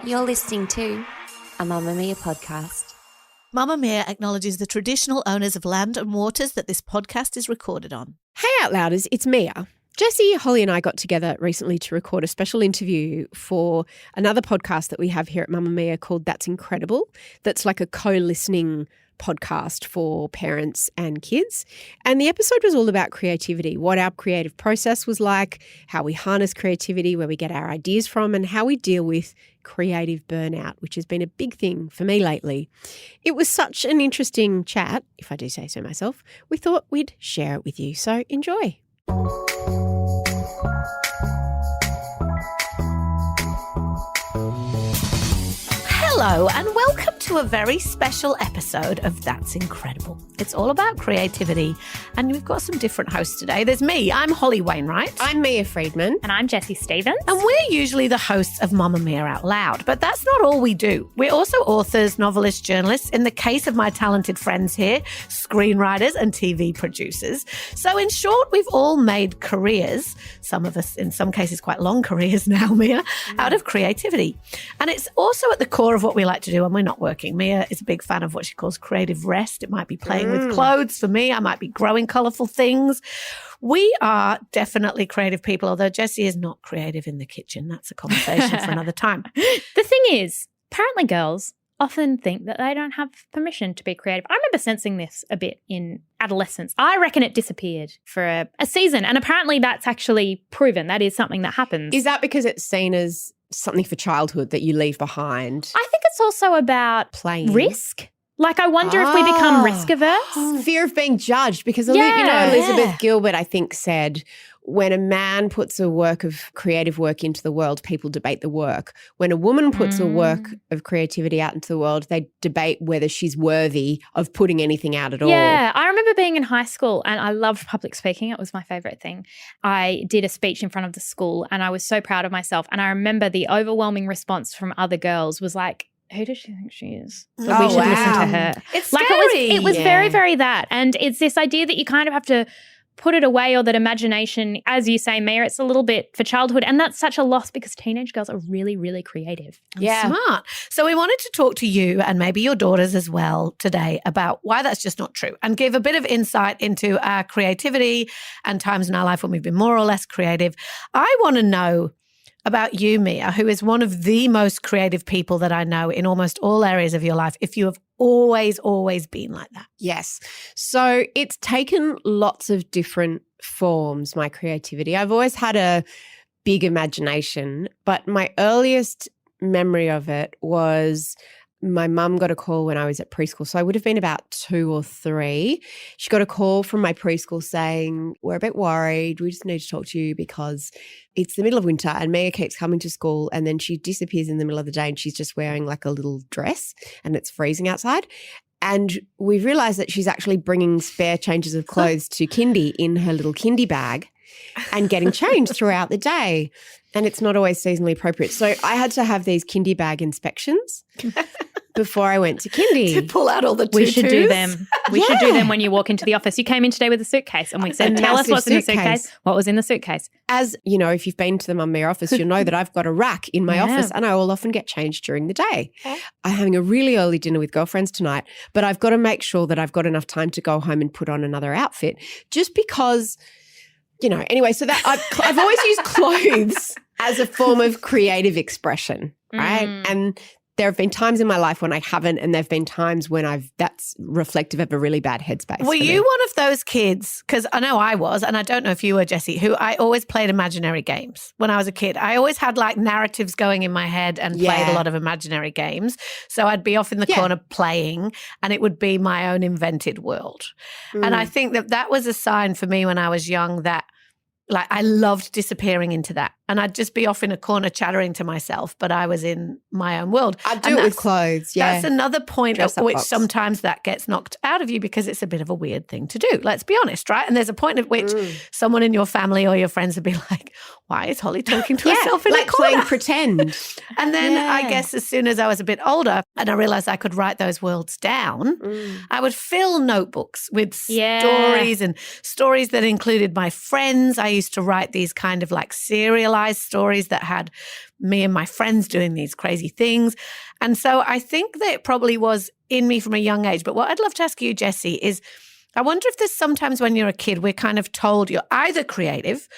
You're listening to a Mamamia podcast. Mamamia acknowledges the traditional owners of land and waters that this podcast is recorded on. Hey Out Louders, it's Mia. Jessie, Holly and I got together recently to record a special interview for another podcast that we have here at Mamamia called That's Incredible. That's like a co-listening podcast for parents and kids. And the episode was all about creativity, what our creative process was like, how we harness creativity, where we get our ideas from, and how we deal with creative burnout, which has been a big thing for me lately. It was such an interesting chat, if I do say so myself. We thought we'd share it with you. So enjoy. Hello and welcome to a very special episode of That's Incredible. It's all about creativity and we've got some different hosts today. There's me, I'm Holly Wainwright. I'm Mia Freedman. And I'm Jessie Stevens. And we're usually the hosts of Mamamia Out Loud, but that's not all we do. We're also authors, novelists, journalists. In the case of my talented friends here, screenwriters and TV producers. So in short, we've all made careers, some of us in some cases quite long careers now, Mia, out of creativity. And it's also at the core of what we like to do when we're not working. Mia is a big fan of what she calls creative rest. It might be playing with clothes. For me, I might be growing colourful things. We are definitely creative people, although Jessie is not creative in the kitchen. That's a conversation for another time. The thing is, apparently girls often think that they don't have permission to be creative. I remember sensing this a bit in adolescence. I reckon it disappeared for a season, and apparently that's actually proven. That is something that happens. Is that because it's seen as something for childhood that you leave behind? I think it's also about playing risk. Like, I wonder if we become risk averse. Fear of being judged, because Elizabeth Gilbert, I think, said when a man puts a work of creative work into the world, people debate the work. When a woman puts a work of creativity out into the world, they debate whether she's worthy of putting anything out at all. Yeah, I remember being in high school and I loved public speaking. It was my favourite thing. I did a speech in front of the school and I was so proud of myself. And I remember the overwhelming response from other girls was like, who does she think she is? That we should listen to her. It's like scary. It was very, very that. And it's this idea that you kind of have to put it away, or that imagination, as you say, Mia, it's a little bit for childhood. And that's such a loss because teenage girls are really, really creative. Smart. So we wanted to talk to you and maybe your daughters as well today about why that's just not true and give a bit of insight into our creativity and times in our life when we've been more or less creative. I want to know about you, Mia, who is one of the most creative people that I know in almost all areas of your life, if you have always been like that. Yes. So it's taken lots of different forms, my creativity. I've always had a big imagination, but my earliest memory of it was my mum got a call when I was at preschool. So I would have been about 2 or 3. She got a call from my preschool saying, we're a bit worried. We just need to talk to you because it's the middle of winter and Mia keeps coming to school and then she disappears in the middle of the day and she's just wearing like a little dress and it's freezing outside. And we've realised that she's actually bringing spare changes of clothes to kindy in her little kindy bag and getting changed throughout the day. And it's not always seasonally appropriate. So I had to have these kindy bag inspections before I went to kindy. To pull out all the We tutus. should do them. We should do them when you walk into the office. You came in today with a suitcase and we said, tell us what's in the suitcase. What was in the suitcase? As you know, if you've been to the Mamamia office, you'll know that I've got a rack in my office and I will often get changed during the day. Okay. I'm having a really early dinner with girlfriends tonight, but I've got to make sure that I've got enough time to go home and put on another outfit just because, anyway, so that I've always used clothes as a form of creative expression, right? And there have been times in my life when I haven't, and there have been times when that's reflective of a really bad headspace. Were you one of those kids, because I know I was, and I don't know if you were, Jessie, who I always played imaginary games when I was a kid. I always had like narratives going in my head and played a lot of imaginary games. So I'd be off in the corner playing and it would be my own invented world. And I think that was a sign for me when I was young that like I loved disappearing into that. And I'd just be off in a corner chattering to myself, but I was in my own world. I'd do it with clothes, That's another point at which sometimes that gets knocked out of you because it's a bit of a weird thing to do. Let's be honest, right? And there's a point at which someone in your family or your friends would be like, why is Holly talking to herself in a corner? Like playing pretend. And then I guess as soon as I was a bit older and I realised I could write those worlds down, I would fill notebooks with stories and stories that included my friends. I used to write these kind of like serialized flies stories that had me and my friends doing these crazy things. And so I think that it probably was in me from a young age. But what I'd love to ask you, Jessie, is I wonder if there's sometimes when you're a kid, we're kind of told you're either creative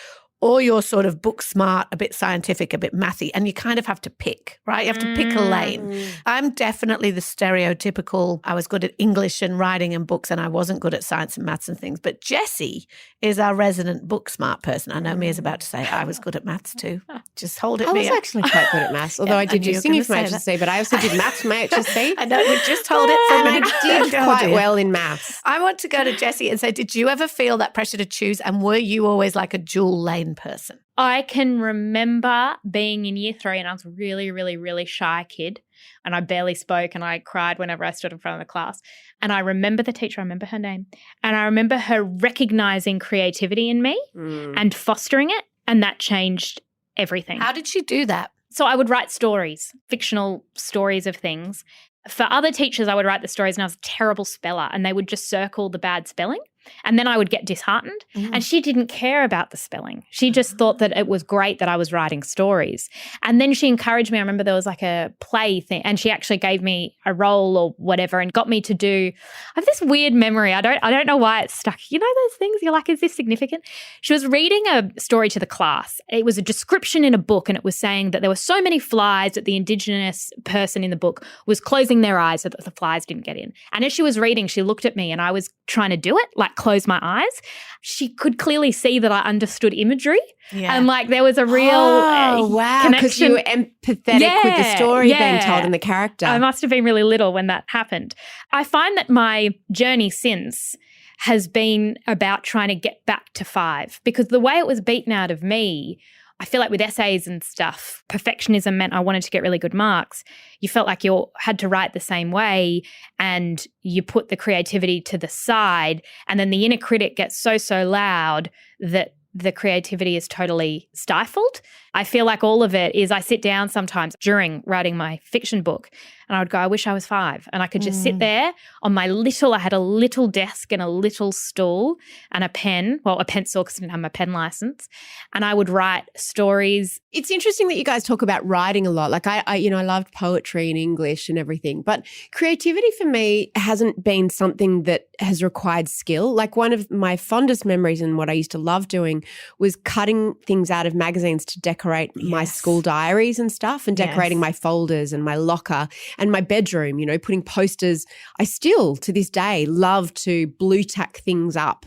or you're sort of book smart, a bit scientific, a bit mathy, and you kind of have to pick, right? You have to pick a lane. I'm definitely the stereotypical, I was good at English and writing and books and I wasn't good at science and maths and things. But Jessie is our resident book smart person. I know Mia's about to say, I was good at maths too. Just hold it, I Mia. was actually quite good at maths, although I did do singing for my HSC, but I also did maths for my HSC. I know, we just hold it for a minute. I did quite well in maths. I want to go to Jessie and say, did you ever feel that pressure to choose, and were you always like a dual lane person? I can remember being in year 3 and I was a really, really, really shy kid and I barely spoke and I cried whenever I stood in front of the class. And I remember the teacher, I remember her name, and I remember her recognizing creativity in me and fostering it, and that changed everything. How did she do that? So I would write stories, fictional stories of things. For other teachers, I would write the stories and I was a terrible speller and they would just circle the bad spelling. And then I would get disheartened. And she didn't care about the spelling. She just thought that it was great that I was writing stories. And then she encouraged me. I remember there was like a play thing and she actually gave me a role or whatever and got me to do, I have this weird memory. I don't know why it's stuck. You know those things? You're like, is this significant? She was reading a story to the class. It was a description in a book and it was saying that there were so many flies that the Indigenous person in the book was closing their eyes so that the flies didn't get in. And as she was reading, she looked at me and I was trying to do it, like close my eyes. She could clearly see that I understood imagery. Yeah. And like there was a real wow, because you were empathetic with the story being told and the character. I must have been really little when that happened. I find that my journey since has been about trying to get back to 5 because the way it was beaten out of me, I feel like with essays and stuff, perfectionism meant I wanted to get really good marks. You felt like you had to write the same way and you put the creativity to the side, and then the inner critic gets so loud that the creativity is totally stifled. I feel like all of it is I sit down sometimes during writing my fiction book and I would go, I wish I was 5. And I could just sit there on my I had a little desk and a little stool and a pen, well, a pencil because I didn't have my pen license. And I would write stories. It's interesting that you guys talk about writing a lot. Like I loved poetry and English and everything, but creativity for me hasn't been something that has required skill. Like one of my fondest memories and what I used to love doing was cutting things out of magazines to decorate my school diaries and stuff, and decorating my folders and my locker and my bedroom, putting posters. I still, to this day, love to blue tack things up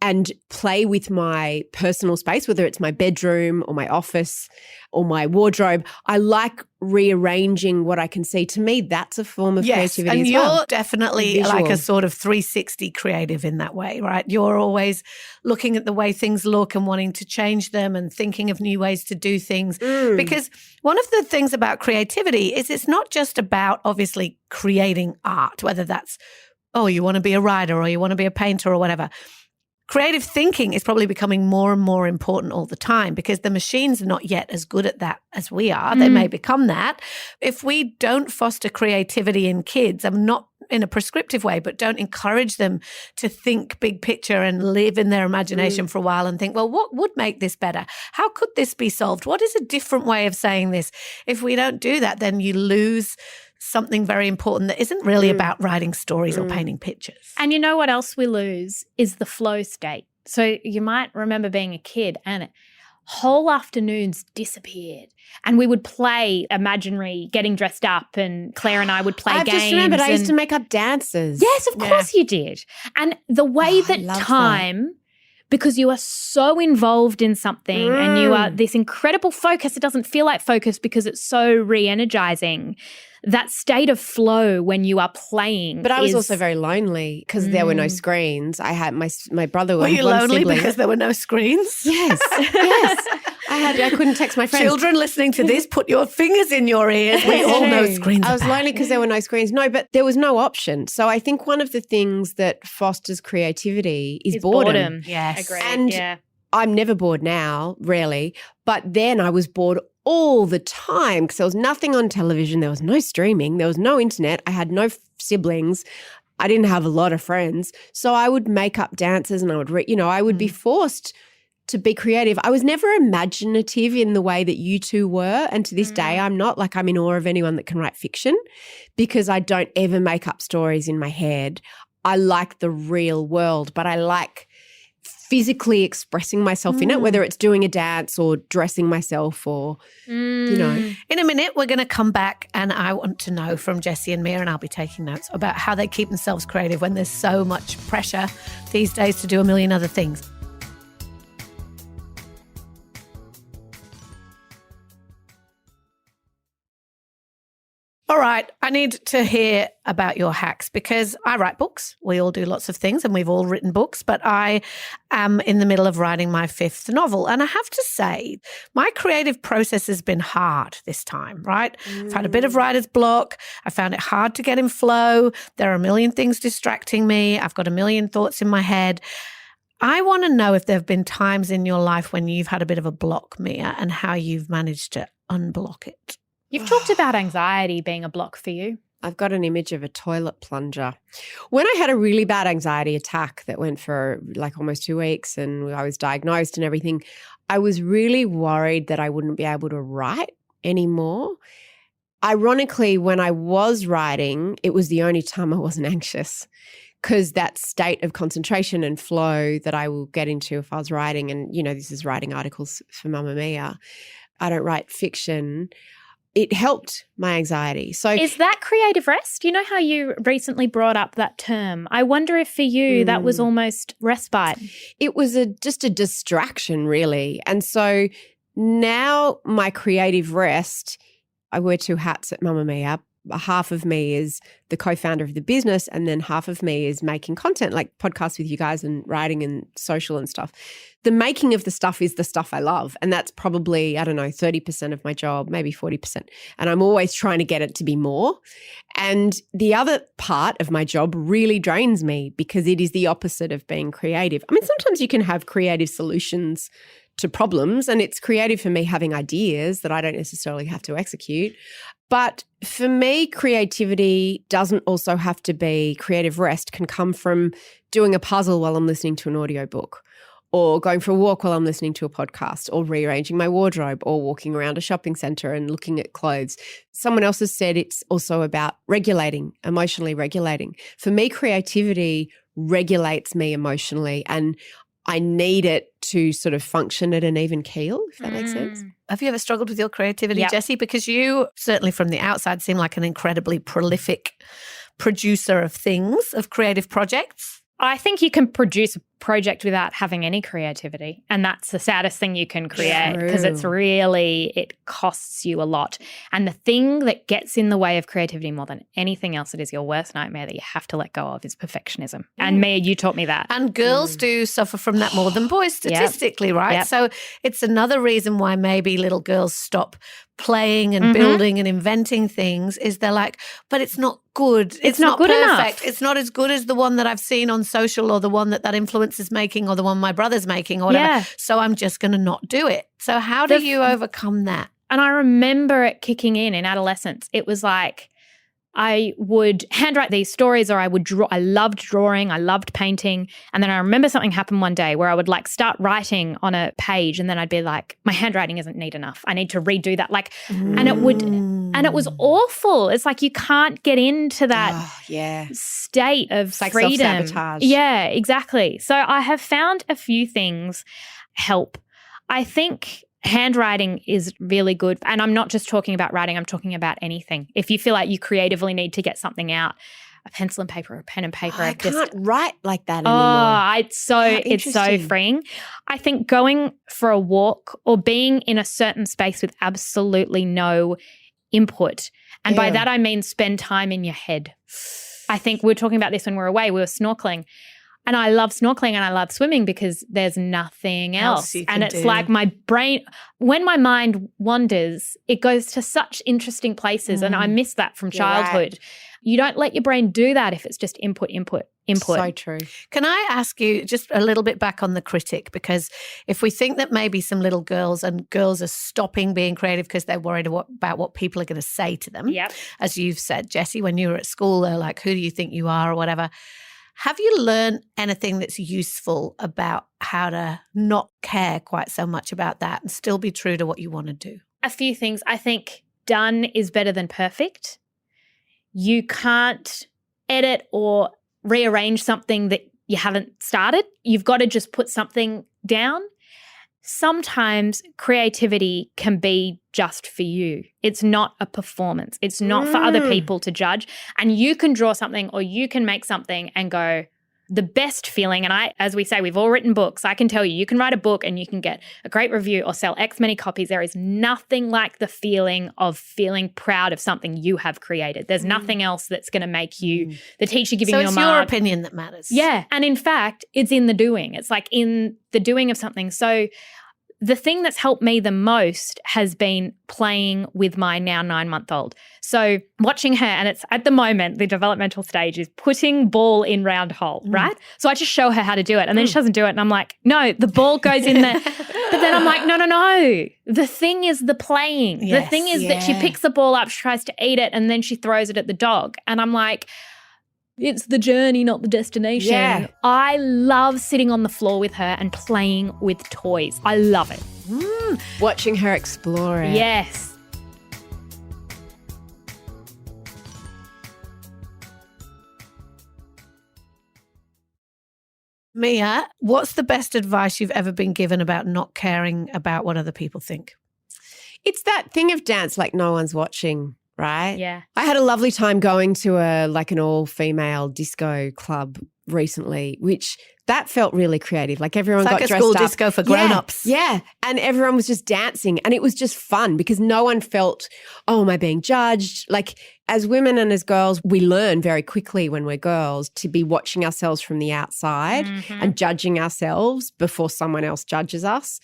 and play with my personal space, whether it's my bedroom or my office or my wardrobe. I like rearranging what I can see. To me, that's a form of creativity and as well. You're definitely like a sort of 360 creative in that way, right? You're always looking at the way things look and wanting to change them and thinking of new ways to do things. Because one of the things about creativity is it's not just about obviously creating art, whether that's, you want to be a writer or you want to be a painter or whatever. Creative thinking is probably becoming more and more important all the time because the machines are not yet as good at that as we are. They may become that. If we don't foster creativity in kids, I'm not in a prescriptive way, but don't encourage them to think big picture and live in their imagination for a while and think, well, what would make this better? How could this be solved? What is a different way of saying this? If we don't do that, then you lose something very important that isn't really about writing stories or painting pictures. And you know what else we lose is the flow state. So you might remember being a kid and whole afternoons disappeared and we would play imaginary getting dressed up, and Claire and I would play games. I just remembered I used to make up dances. Yes, of course you did. And the way that time, because you are so involved in something and you are this incredible focus, it doesn't feel like focus because it's so re-energizing. That state of flow when you are playing. But I was also very lonely because there were no screens. I had my brother. Were you lonely sibling. Because there were no screens? Yes, yes. I couldn't text my friends. Children listening to this, put your fingers in your ears. We all know screens. I was lonely because there were no screens. No, but there was no option. So I think one of the things that fosters creativity is boredom. Yes, agreed. And I'm never bored now, rarely. But then I was bored all the time because there was nothing on television. There was no streaming. There was no internet. I had no siblings. I didn't have a lot of friends. So I would make up dances and I would I would be forced to be creative. I was never imaginative in the way that you two were. And to this day, I'm not. Like, I'm in awe of anyone that can write fiction because I don't ever make up stories in my head. I like the real world, but I like physically expressing myself in it, whether it's doing a dance or dressing myself or, you know. In a minute, we're going to come back and I want to know from Jessie and Mia, and I'll be taking notes about how they keep themselves creative when there's so much pressure these days to do a million other things. All right, I need to hear about your hacks because I write books. We all do lots of things and we've all written books, but I am in the middle of writing my 5th novel. And I have to say, my creative process has been hard this time, right? I've had a bit of writer's block. I found it hard to get in flow. There are a million things distracting me. I've got a million thoughts in my head. I want to know if there have been times in your life when you've had a bit of a block, Mia, and how you've managed to unblock it. You've talked about anxiety being a block for you. I've got an image of a toilet plunger. When I had a really bad anxiety attack that went for like almost 2 weeks and I was diagnosed and everything, I was really worried that I wouldn't be able to write anymore. Ironically, when I was writing, it was the only time I wasn't anxious because that state of concentration and flow that I will get into if I was writing, and, you know, this is writing articles for Mamamia. I don't write fiction. It helped my anxiety. So is that creative rest? You know how you recently brought up that term? I wonder if for you that was almost respite. It was just a distraction, really. And so now my creative rest, I wear 2 hats at Mamamia. Half of me is the co-founder of the business and then half of me is making content like podcasts with you guys and writing and social and stuff. The making of the stuff is the stuff I love, and that's probably, I don't know, 30% of my job, maybe 40%. And I'm always trying to get it to be more. And the other part of my job really drains me because it is the opposite of being creative. I mean, sometimes you can have creative solutions to problems, and it's creative for me having ideas that I don't necessarily have to execute. But for me, creativity doesn't also have to be creative rest, can come from doing a puzzle while I'm listening to an audiobook, or going for a walk while I'm listening to a podcast, or rearranging my wardrobe, or walking around a shopping centre and looking at clothes. Someone else has said it's also about regulating, emotionally regulating. For me, creativity regulates me emotionally, and I need it to sort of function at an even keel, if that makes sense. Have you ever struggled with your creativity, Yep. Jessie? Because you, certainly from the outside, seem like an incredibly prolific producer of things, of creative projects. I think you can produce a project without having any creativity, and that's the saddest thing you can create because it costs you a lot. And the thing that gets in the way of creativity more than anything else, it is your worst nightmare that you have to let go of, is perfectionism. And Mia, you taught me that. And girls do suffer from that more than boys statistically, right? Yep. So it's another reason why maybe little girls stop playing and building and inventing things is they're like, but it's not good. It's not good perfect. enough. It's not as good as the one that I've seen on social or the one that influencer is making or the one my brother's making or whatever. Yeah. So I'm just going to not do it. So how do you overcome that? And I remember it kicking in adolescence. It was like I would handwrite these stories, or I would draw. I loved drawing. I loved painting. And then I remember something happened one day where I would like start writing on a page, and then I'd be like, my handwriting isn't neat enough. I need to redo that. Like, and it was awful. It's like you can't get into that state of It's like freedom. self-sabotage. Yeah, exactly. So I have found a few things help. I think handwriting is really good. And I'm not just talking about writing, I'm talking about anything. If you feel like you creatively need to get something out, a pencil and paper, a pen and paper. I can't write like that anymore. It's so freeing. I think going for a walk or being in a certain space with absolutely no input. And by that I mean spend time in your head. I think we were talking about this when we were away. We were snorkeling. And I love snorkeling and I love swimming because there's nothing else. And it's like my brain, when my mind wanders, it goes to such interesting places. And I miss that from childhood. Right. You don't let your brain do that if it's just input. So true. Can I ask you just a little bit back on the critic? Because if we think that maybe some little girls are stopping being creative because they're worried about what people are going to say to them, Yep. as you've said, Jessie, when you were at school, they're like, who do you think you are or whatever. Have you learned anything that's useful about how to not care quite so much about that and still be true to what you want to do? A few things. I think done is better than perfect. You can't edit or rearrange something that you haven't started. You've got to just put something down. Sometimes creativity can be just for you. It's not a performance. It's not for other people to judge. And you can draw something or you can make something and go, the best feeling, and as we say, we've all written books. I can tell you, you can write a book and you can get a great review or sell X many copies. There is nothing like the feeling of feeling proud of something you have created. There's nothing else that's going to make you the teacher giving you a mark. So it's your opinion that matters. Yeah. And in fact, it's in the doing. It's like in the doing of something. So the thing that's helped me the most has been playing with my now 9-month-old. So watching her, and it's at the moment, the developmental stage is putting ball in round hole, right? So I just show her how to do it and then she doesn't do it. And I'm like, no, the ball goes in there. But then I'm like, no. The thing is the playing. Yes, the thing is that she picks the ball up, she tries to eat it, and then she throws it at the dog. And I'm like, it's the journey, not the destination. Yeah. I love sitting on the floor with her and playing with toys. I love it. Watching her explore it. Yes. Mia, what's the best advice you've ever been given about not caring about what other people think? It's that thing of dance like no one's watching, right? Yeah. I had a lovely time going to an all-female disco club recently, which that felt really creative. Like everyone It's got like a dressed school up. disco for grown-ups. Yeah. And everyone was just dancing and it was just fun because no one felt, oh, am I being judged? Like as women and as girls, we learn very quickly when we're girls to be watching ourselves from the outside and judging ourselves before someone else judges us.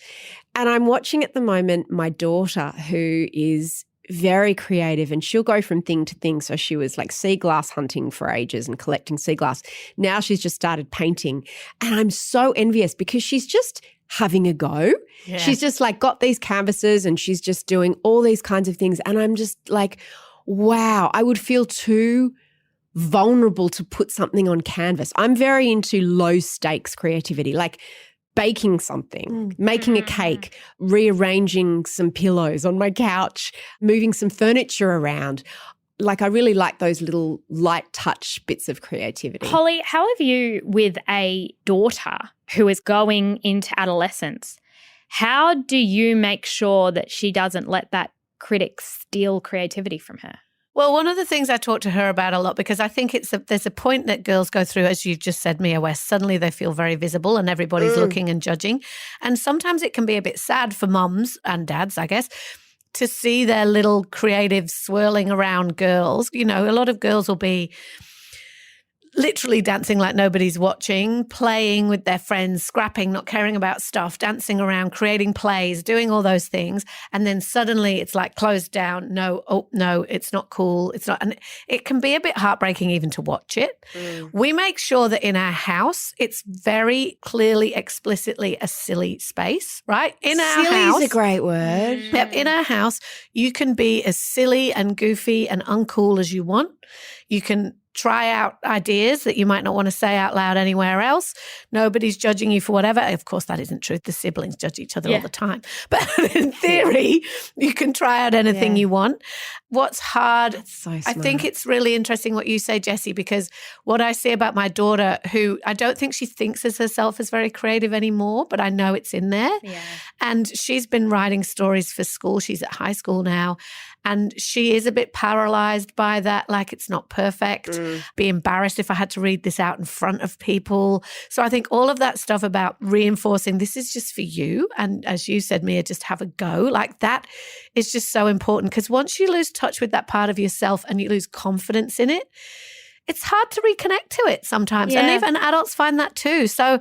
And I'm watching at the moment my daughter who is very creative and she'll go from thing to thing. So she was like sea glass hunting for ages and collecting sea glass. Now she's just started painting and I'm so envious because she's just having a go. Yeah. She's just like got these canvases and she's just doing all these kinds of things. And I'm just like, wow, I would feel too vulnerable to put something on canvas. I'm very into low stakes creativity, like baking something, making a cake, rearranging some pillows on my couch, moving some furniture around. Like I really like those little light touch bits of creativity. Holly, how have you, with a daughter who is going into adolescence, how do you make sure that she doesn't let that critic steal creativity from her? Well, one of the things I talk to her about a lot, because I think there's a point that girls go through, as you've just said, Mia West, suddenly they feel very visible and everybody's looking and judging. And sometimes it can be a bit sad for mums and dads, I guess, to see their little creatives swirling around girls. You know, a lot of girls will be literally dancing like nobody's watching, playing with their friends, scrapping, not caring about stuff, dancing around, creating plays, doing all those things. And then suddenly it's like closed down. No, it's not cool. It's not. And it can be a bit heartbreaking even to watch it. We make sure that in our house, it's very clearly, explicitly a silly space, right? In our house. Silly is a great word. Yep, in our house, you can be as silly and goofy and uncool as you want. You can try out ideas that you might not want to say out loud anywhere else. Nobody's judging you for whatever. Of course, that isn't true. The siblings judge each other all the time. But in theory, you can try out anything you want. What's hard, That's so smart. I think it's really interesting what you say, Jessie, because what I see about my daughter, who I don't think she thinks of herself as very creative anymore, but I know it's in there. Yeah. And she's been writing stories for school. She's at high school now. And she is a bit paralyzed by that, like it's not perfect, be embarrassed if I had to read this out in front of people. So I think all of that stuff about reinforcing this is just for you. And as you said, Mia, just have a go. Like that is just so important because once you lose touch with that part of yourself and you lose confidence in it, it's hard to reconnect to it sometimes. Yeah. And even adults find that too. So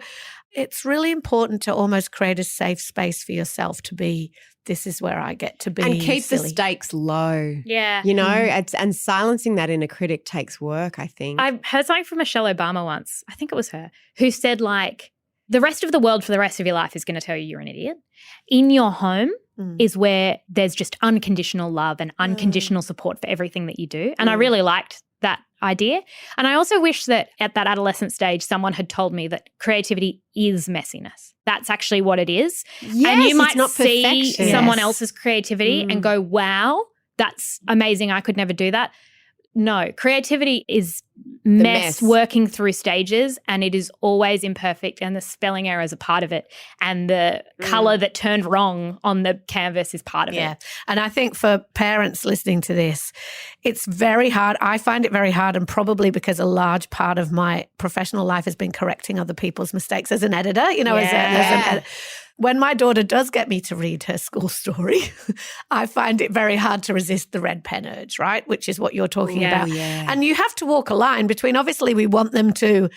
it's really important to almost create a safe space for yourself to be, this is where I get to be. And keep silly. the stakes low. Yeah. You know, and silencing that inner critic takes work, I think. I heard something from Michelle Obama once, I think it was her, who said like, the rest of the world for the rest of your life is going to tell you you're an idiot. In your home is where there's just unconditional love and unconditional support for everything that you do. And I really liked that idea. And I also wish that at that adolescent stage, someone had told me that creativity is messiness. That's actually what it is. Yes, and you might it's not see perfection. someone Yes. else's creativity and go, wow, that's amazing. I could never do that. No, creativity is mess working through stages, and it is always imperfect, and the spelling error is a part of it, and the colour that turned wrong on the canvas is part of it. And I think for parents listening to this, it's very hard. I find it very hard, and probably because a large part of my professional life has been correcting other people's mistakes as an editor, as an editor. When my daughter does get me to read her school story, I find it very hard to resist the red pen urge, right? Which is what you're talking about. Yeah. And you have to walk a line between, obviously, we want them to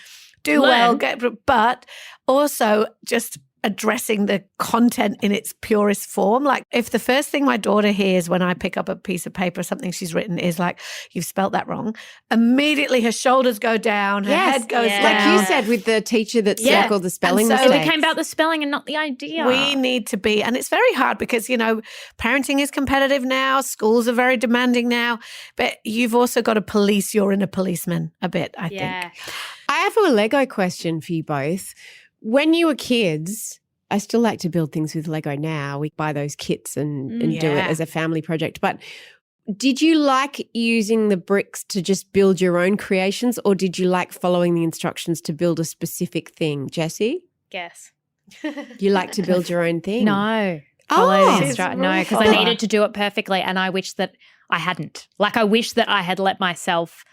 do well, but also just addressing the content in its purest form. Like if the first thing my daughter hears when I pick up a piece of paper or something she's written is like, you've spelt that wrong, immediately her shoulders go down, her head goes down. Like you said with the teacher that circled the spelling And so mistakes. It became about the spelling and not the idea. We need to be, and it's very hard because, parenting is competitive now, schools are very demanding now, but you've also got to police your inner policeman a bit, I think. I have a Lego question for you both. When you were kids, I still like to build things with Lego now. We buy those kits and do it as a family project. But did you like using the bricks to just build your own creations, or did you like following the instructions to build a specific thing? Jessie? Yes. You like to build your own thing? No. Oh, No, because I needed to do it perfectly, and I wish that I hadn't. Like I wish that I had let myself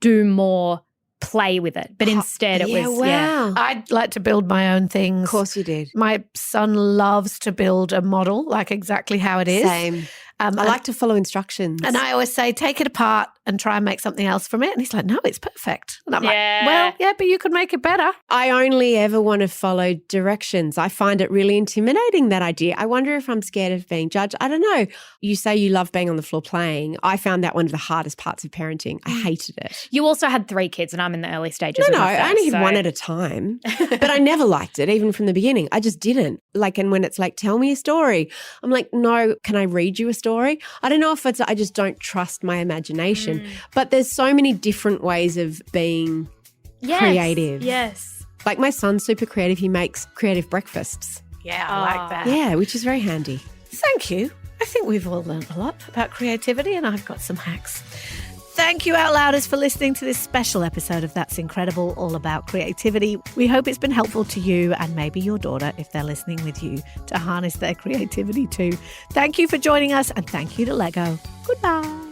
do more play with it, but instead it was I'd like to build my own things. Of course you did. My son loves to build a model, like exactly how it is. Same. I like to follow instructions. And I always say, take it apart and try and make something else from it. And he's like, no, it's perfect. And I'm like, well, yeah, but you could make it better. I only ever want to follow directions. I find it really intimidating, that idea. I wonder if I'm scared of being judged. I don't know. You say you love being on the floor playing. I found that one of the hardest parts of parenting. I hated it. You also had 3 kids, and I'm in the early stages. No, of my I only first, had one at a time. But I never liked it, even from the beginning. I just didn't. Like, and when it's like, tell me a story, I'm like, no, can I read you a story? I don't know if it's, I just don't trust my imagination. But there's so many different ways of being creative. Yes. Like my son's super creative. He makes creative breakfasts. Yeah, I like that. Yeah, which is very handy. Thank you. I think we've all learned a lot about creativity, and I've got some hacks. Thank you, Out Louders, for listening to this special episode of That's Incredible, all about creativity. We hope it's been helpful to you and maybe your daughter, if they're listening with you, to harness their creativity too. Thank you for joining us, and thank you to Lego. Goodbye.